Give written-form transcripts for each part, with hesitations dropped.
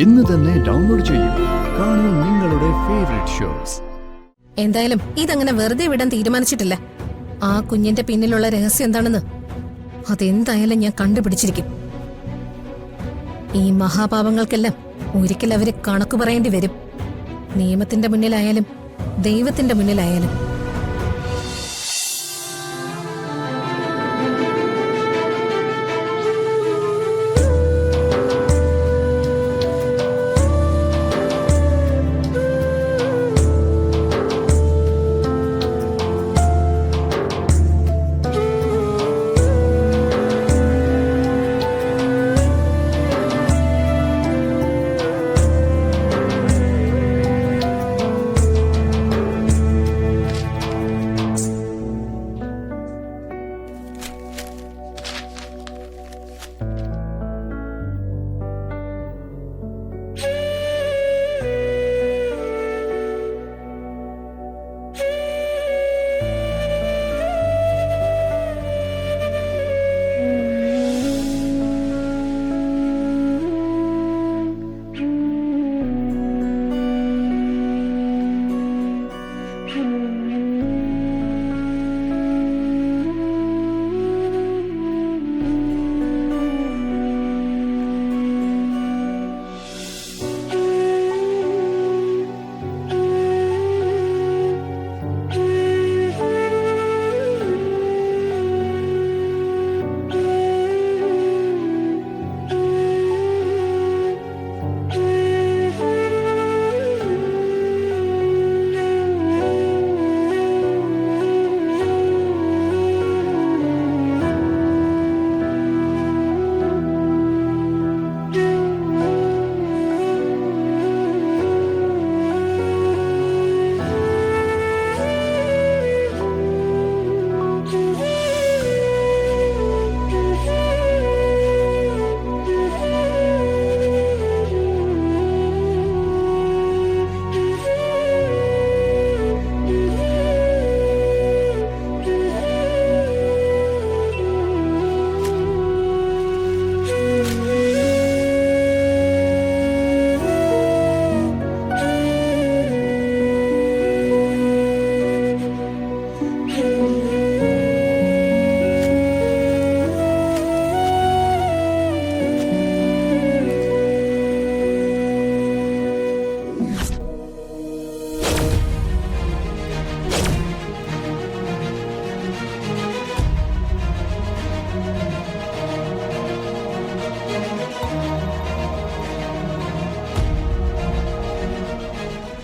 ഇന്ന് തന്നെ ഡൗൺലോഡ് ചെയ്യൂ. കാണൂ നിങ്ങളുടെ ഫേവറേറ്റ് ഷോസ്. എന്തായാലും ഇതങ്ങനെ വെറുതെ വിടാൻ തീരുമാനിച്ചിട്ടില്ല. ആ കുഞ്ഞിന്റെ പിന്നിലുള്ള രഹസ്യം എന്താണെന്ന് അതെന്തായാലും ഞാൻ കണ്ടുപിടിച്ചിരിക്കും. ഈ മഹാപാപങ്ങൾക്കെല്ലാം ഒരിക്കൽ അവര് കണക്കു പറയേണ്ടി വരും. നിയമത്തിന്റെ മുന്നിലായാലും ദൈവത്തിന്റെ മുന്നിലായാലും.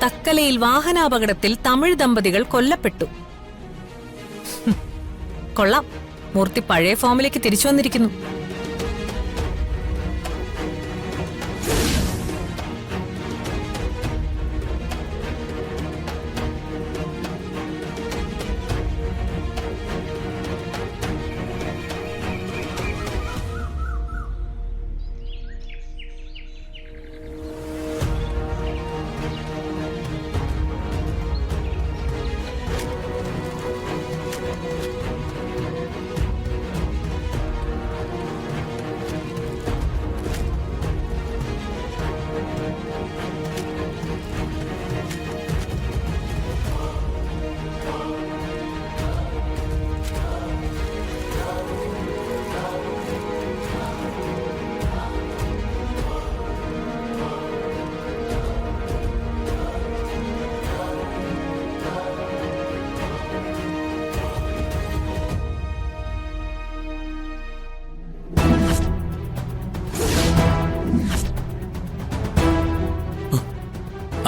തക്കലയിൽ വാഹനാപകടത്തിൽ തമിഴ് ദമ്പതികൾ കൊല്ലപ്പെട്ടു. കൊള്ളാം, മൂർത്തി പഴയ ഫോമിലേക്ക് തിരിച്ചു വന്നിരിക്കുന്നു.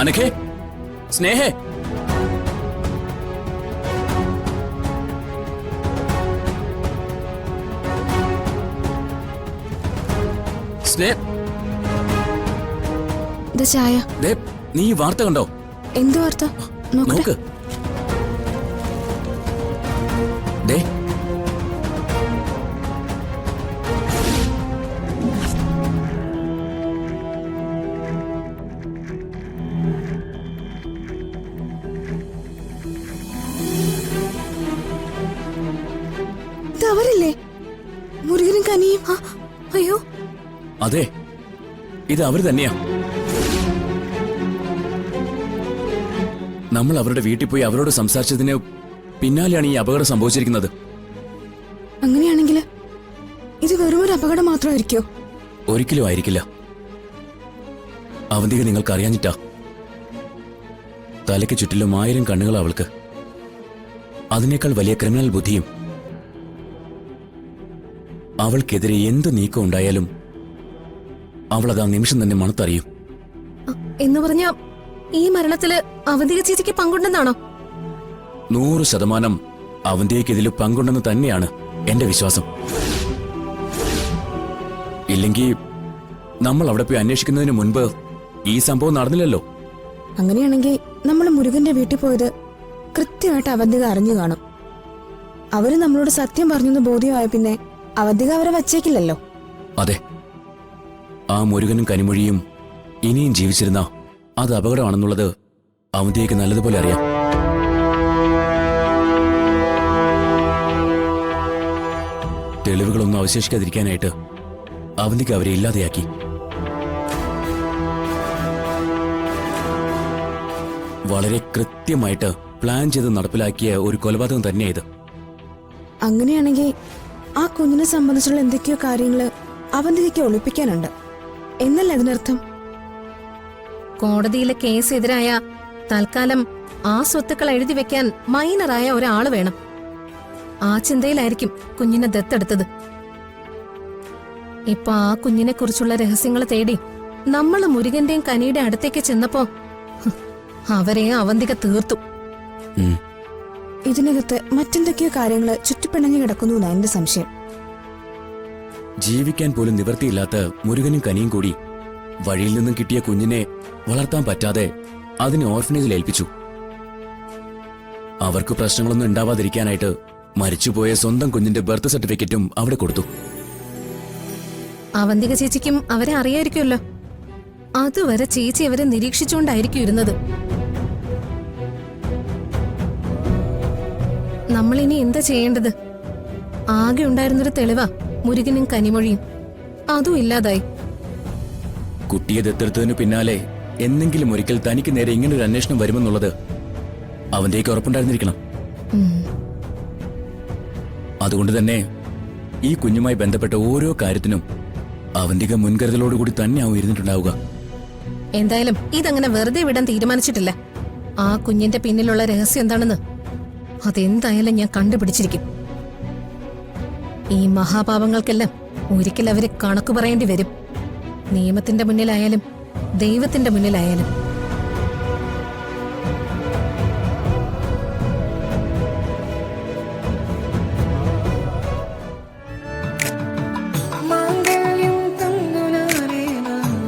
അനഘേ, സ്നേഹേ, ചായ. നീ ഈ വാർത്ത കണ്ടോ? എന്ത് വാർത്ത? നോക്ക്. അവരല്ലേ മുരുകനും കനിയും? അയ്യോ, അതെ, ഇത് അവര് തന്നെയാ. നമ്മൾ അവരുടെ വീട്ടിൽ പോയി അവരോട് സംസാരിച്ചതിന് പിന്നാലെയാണ് ഈ അപകടം സംഭവിച്ചിരിക്കുന്നത്. അങ്ങനെയാണെങ്കിൽ ഇത് വെറും ഒരു അപകടം മാത്രമായിരിക്കോ? ഒരിക്കലും ആയിരിക്കില്ല. അവന്തിക നിങ്ങൾക്ക് അറിയാഞ്ഞിട്ടാ. തലയ്ക്ക് ചുറ്റിലും 1000 കണ്ണുകൾ അവൾക്ക്. അതിനേക്കാൾ വലിയ ക്രിമിനൽ ബുദ്ധിയും. അവൾക്കെതിരെ എന്ത് നീക്കം ഉണ്ടായാലും അവളത് ആ നിമിഷം തന്നെ മണത്തറിയും. എന്ന് പറഞ്ഞ ഈ മരണത്തില് അവന്തിക ചേച്ചിക്ക് പങ്കുണ്ടെന്നാണോ? 100% അവന്തിക്ക് ഇതിൽ പങ്കുണ്ടെന്ന് തന്നെയാണ് എന്റെ വിശ്വാസം. ഇല്ലെങ്കിൽ നമ്മൾ അവിടെ പോയി അന്വേഷിക്കുന്നതിന് മുൻപ് ഈ സംഭവം നടന്നില്ലല്ലോ. അങ്ങനെയാണെങ്കിൽ നമ്മൾ മുരുകന്റെ വീട്ടിൽ പോയത് കൃത്യമായിട്ട് അവന്തിക അറിഞ്ഞു കാണും. അവര് നമ്മളോട് സത്യം പറഞ്ഞെന്ന് ബോധ്യമായ പിന്നെ അവന്തിക അവരെ വച്ചേക്കില്ലല്ലോ. അതെ, ആ മുരുകനും കനിമൊഴിയും ഇനിയും ജീവിച്ചിരുന്ന അത് അപകടമാണെന്നുള്ളത് അവന്തിക്ക് നല്ലതുപോലെ അറിയാം. തെളിവുകളൊന്നും അവശേഷിക്കാതിരിക്കാനായിട്ട് അവന്തിക്ക് അവരെ ഇല്ലാതെയാക്കി. വളരെ കൃത്യമായിട്ട് പ്ലാൻ ചെയ്ത് നടപ്പിലാക്കിയ ഒരു കൊലപാതകം തന്നെയായത്. അങ്ങനെയാണെങ്കിൽ ആ കുഞ്ഞിനെ സംബന്ധിച്ചുള്ള എന്തൊക്കെയോ കാര്യങ്ങള് അവന്തികയ്ക്ക് ഒളിപ്പിക്കാനുണ്ട് എന്നല്ല അതിനർത്ഥം? കോടതിയിലെ കേസ് എതിരായ തൽക്കാലം ആ സ്വത്തുക്കൾ എഴുതി വെക്കാൻ മൈനറായ ഒരാള് വേണം. ആ ചിന്തയിലായിരിക്കും കുഞ്ഞിനെ ദത്തെടുത്തത്. ഇപ്പൊ ആ കുഞ്ഞിനെ കുറിച്ചുള്ള രഹസ്യങ്ങൾ തേടി നമ്മള് മുരുകന്റെയും കനിയുടെ അടുത്തേക്ക് ചെന്നപ്പോ അവരെ അവന്തിക തീർത്തു. ഇതിനകത്ത് മറ്റെന്തൊക്കെയോ കാര്യങ്ങള് ചുറ്റിപ്പിണഞ്ഞു കിടക്കുന്നു എന്നാ എന്റെ സംശയം. ജീവിക്കാൻ പോലും നിവൃത്തിയില്ലാത്ത മുരുകനും കനിയും കൂടി വഴിയിൽ നിന്നും കിട്ടിയ കുഞ്ഞിനെ വളർത്താൻ പറ്റാതെ അതിനെ ഓർഫനേജിൽ ഏൽപ്പിച്ചു. അവർക്ക് പ്രശ്നങ്ങളൊന്നും ഉണ്ടാവാതിരിക്കാനായിട്ട് മരിച്ചുപോയ സ്വന്തം കുഞ്ഞിന്റെ ബർത്ത് സർട്ടിഫിക്കറ്റും അവിടെ കൊടുത്തു. അവന്തിക ചേച്ചിക്കും അവരെ അറിയായിരിക്കുമല്ലോ. അതുവരെ ചേച്ചി അവരെ നിരീക്ഷിച്ചുകൊണ്ടായിരിക്കും ഇരുന്നത്. നമ്മളിനി എന്താ ചെയ്യേണ്ടത്? ആകെ ഉണ്ടായിരുന്നൊരു തെളിവാ മുരുകനും കനിമൊഴിയും. അതും ഇല്ലാതായി. കുട്ടിയെ ദത്തെടുത്തതിനു പിന്നാലെ എന്നെങ്കിലും ഒരിക്കൽ തനിക്ക് നേരെ ഇങ്ങനൊരു അന്വേഷണം വരുമെന്നുള്ളത് അവന്റേക്ക് ഉറപ്പുണ്ടായിരുന്നിരിക്കണം. അതുകൊണ്ട് തന്നെ ഈ കുഞ്ഞുമായി ബന്ധപ്പെട്ട ഓരോ കാര്യത്തിനും അവന്തിക മുൻകരുതലോടുകൂടി തന്നെയാവും ഇരുന്നിട്ടുണ്ടാവുക. എന്തായാലും ഇതങ്ങനെ വെറുതെ വിടാൻ തീരുമാനിച്ചിട്ടില്ല. ആ കുഞ്ഞിന്റെ പിന്നിലുള്ള രഹസ്യം എന്താണെന്ന് അതെന്തായാലും ഞാൻ കണ്ടുപിടിച്ചിരിക്കും. ഈ മഹാപാപങ്ങൾക്കെല്ലാം ഒരിക്കൽ അവര് കണക്ക് പറയേണ്ടി വരും. നിയമത്തിന്റെ മുന്നിലായാലും ദൈവത്തിന്റെ മുന്നിലായാലും.